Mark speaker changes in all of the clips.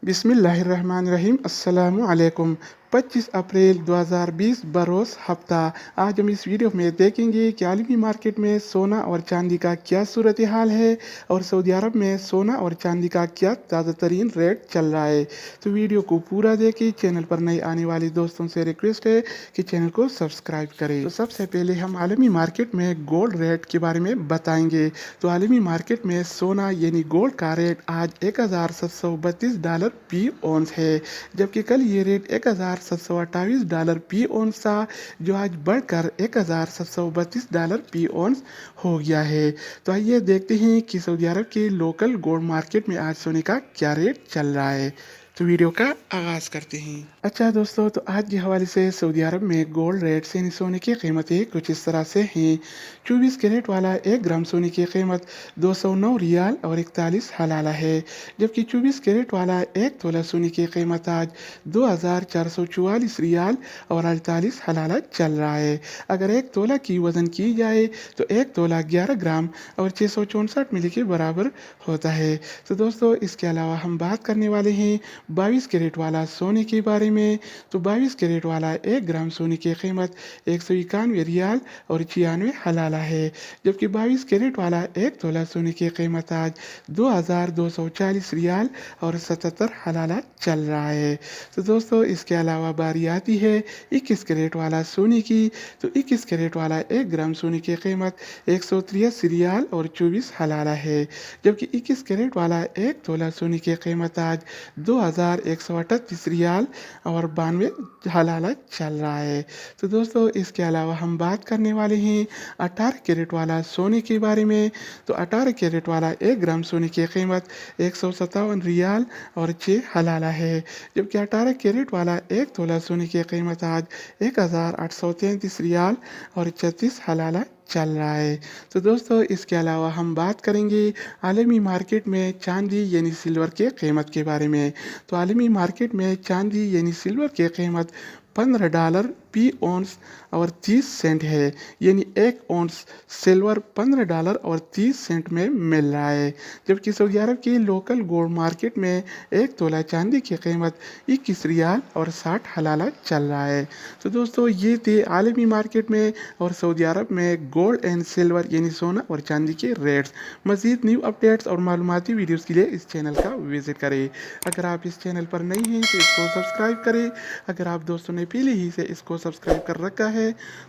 Speaker 1: बिस्मिल्लाहिर्रहमानिर्रहीम अस्सलामु अलैकुम। 25 अप्रैल 2020 बरोज़ हफ्ता। आज हम इस वीडियो में देखेंगे कि आलमी मार्केट में सोना और चांदी का क्या सूरत हाल है और सऊदी अरब में सोना और चांदी का क्या ताज़ा तरीन रेट चल रहा है। तो वीडियो को पूरा देखें। चैनल पर नए आने वाले दोस्तों से रिक्वेस्ट है कि चैनल को सब्सक्राइब करें। तो सबसे पहले हम आलमी मार्केट में गोल्ड रेट के बारे में बताएंगे। तो आलमी मार्केट में सोना यानी गोल्ड का रेट आज $1732 फी औंस है, जबकि कल ये रेट $1728 फी औंस था, जो आज बढ़कर $1732 फी औंस हो गया है। तो आइए देखते हैं कि सऊदी अरब के लोकल गोल्ड मार्केट में आज सोने का क्या रेट चल रहा है। तो वीडियो का आगाज़ करते हैं। अच्छा दोस्तों, तो आज के हवाले से सऊदी अरब में गोल्ड रेट यानी सोने की कीमतें कुछ इस तरह से हैं। 24 कैरेट वाला 1 ग्राम सोने की कीमत 209 रियाल और 41 हलाला है, जबकि 24 कैरेट वाला 1 तोला सोने की कीमत आज 2444 रियाल और 48 हलाला चल रहा है। अगर 1 तोला की वज़न की जाए तो 1 तोला 11 ग्राम और 664 मिली के बराबर होता है। तो दोस्तों, इसके अलावा हम बात करने वाले हैं 22 कैरेट वाला सोने के बारे में। तो 22 कैरेट वाला 1 ग्राम सोने की कीमत 191 रियाल और 96 हलाला है, जबकि 22 कैरेट वाला 1 तोला सोने की कीमत आज 2240 रियाल और 77 हलाला चल रहा है। तो दोस्तों, इसके अलावा बारी आती है 21 कैरेट वाला सोने की। तो 21 कैरेट वाला 1 ग्राम सोने की कीमत 183 रियाल और 24 हलाला है, जबकि 21 कैरेट वाला 1 तोला सोने की कीमत आज 2138 रियाल और 92 हलाला चल रहा है। तो दोस्तों, इसके अलावा हम बात करने वाले हैं 18 कैरेट वाला सोने के बारे में। तो 18 कैरेट वाला 1 ग्राम सोने की कीमत 157 रियाल और 6 हलाला है, जबकि 18 कैरेट वाला 1 तोला सोने की कीमत आज 1833 रियाल और 36 हलाला चल रहा है। तो दोस्तों, इसके अलावा हम बात करेंगे आलमी मार्केट में चांदी यानी सिल्वर के कीमत के बारे में। तो आलमी मार्केट में चांदी यानी सिल्वर की कीमत $15 फी औंस और 30 सेंट है, यानी 1 औंस सिल्वर $15 और 30 सेंट में मिल रहा है, जबकि सऊदी अरब की लोकल गोल्ड मार्केट में 1 तोला चांदी की कीमत 21 रियाल और 60 हलाला चल रहा है। तो दोस्तों, ये थे आलमी मार्केट में और सऊदी अरब में गोल्ड एंड सिल्वर यानी सोना और चांदी के रेट्स। मज़ीद न्यू अपडेट्स और मालूमाती वीडियोस के लिए इस चैनल का विजिट करें। अगर आप इस चैनल पर नए हैं तो इसको सब्सक्राइब करें। अगर आप दोस्तों ने पहले ही से इसको सब्सक्राइब कर रखा है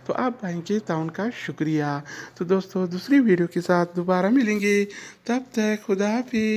Speaker 1: तो आप भाई के ताउन का शुक्रिया। तो दोस्तों, दूसरी वीडियो के साथ दोबारा मिलेंगे, तब तक खुदा हाफिज़।